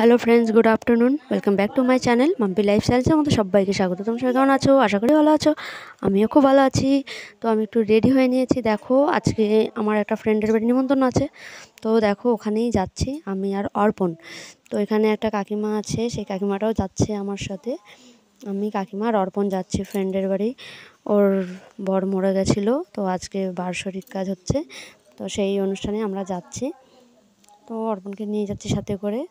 Hello friends, good afternoon. Welcome back to my channel Mampi লাইফস্টাইলসে আমাদের সবাইকে স্বাগত। তোমরা সবাই কেমন আছো? আশা করি ভালো আছো। আমিও খুব ভালো আছি। তো আমি একটু রেডি হয়ে নিয়েছি। দেখো, আজকে আমার একটা ফ্রেন্ডের বাড়ি নিমন্ত্রণ আছে। তো দেখো, ওখানেই যাচ্ছি আমি আর অর্পণ। তো এখানে একটা কাকিমা আছে, সেই কাকিমাটাও যাচ্ছে আমার সাথে। আমি, কাকিমা আর অর্পণ যাচ্ছি ফ্রেন্ডের বাড়ি। ওর বর মরে গেছিলো, তো আজকে বার্ষিক কাজ হচ্ছে, তো সেই অনুষ্ঠানে আমরা যাচ্ছি। তো অর্পণকে নিয়ে যাচ্ছি সাথে করে।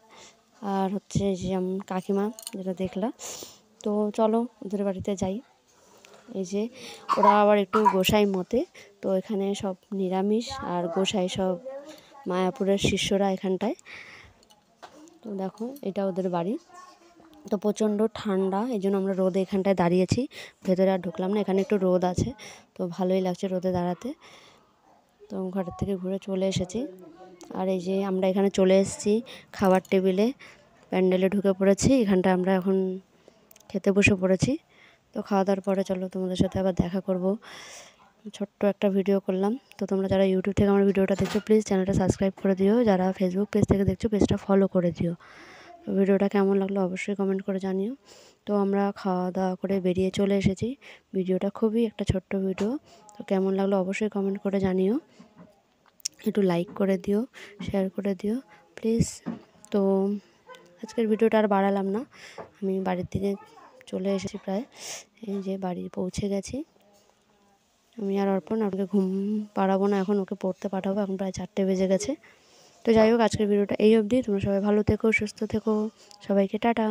আর হচ্ছে যে কাকিমা যেটা দেখলা, তো চলো ওদের বাড়িতে যাই। এই যে ওরা আবার একটু গোসাই মতে, তো এখানে সব নিরামিষ আর গোসাই সব মায়াপুরের শিষ্যরা এখানটায়। তো দেখো, এটা ওদের বাড়ি। তো প্রচণ্ড ঠান্ডা, এই জন্য আমরা রোদে এখানটায় দাঁড়িয়েছি, ভেতরে আর ঢুকলাম না। এখানে একটু রোদ আছে, তো ভালোই লাগছে রোদে দাঁড়াতে। তো ঘরের থেকে ঘুরে চলে এসেছি। আর এই যে আমরা এখানে চলে এসেছি খাবার টেবিলে, প্যান্ডেলে ঢুকে পড়েছি। এখানটা আমরা এখন খেতে বসে পড়েছি। তো খাওয়া দাওয়ার পরে চলো তোমাদের সাথে আবার দেখা করব। ছোট্ট একটা ভিডিও করলাম। তো তোমরা যারা ইউটিউব থেকে আমার ভিডিওটা দেখছো, প্লিজ চ্যানেলটা সাবস্ক্রাইব করে দিও। যারা ফেসবুক পেজ থেকে দেখছো, পেজটা ফলো করে দিও। তো ভিডিওটা কেমন লাগলো অবশ্যই কমেন্ট করে জানিও। তো আমরা খাওয়া দাওয়া করে বেরিয়ে চলে এসেছি। ভিডিওটা খুবই একটা ছোট্ট ভিডিও। তো কেমন লাগলো অবশ্যই কমেন্ট করে জানিও। একটু লাইক করে দিও, শেয়ার করে দিও প্লিজ। তো আজকের ভিডিওটা আর বাড়ালাম না, আমি বাড়ির দিকে চলে এসেছি প্রায়। এই যে বাড়ি পৌঁছে গেছি। আমি আর অর্পণ, ওকে ঘুম পাড়াবো না এখন, ওকে পড়তে পাঠাবো। এখন প্রায় 4টে বেজে গেছে। তো যাই হোক, আজকের ভিডিওটা এই অবধি। তোমরা সবাই ভালো থেকো, সুস্থ থেকো। সবাইকে টাটা।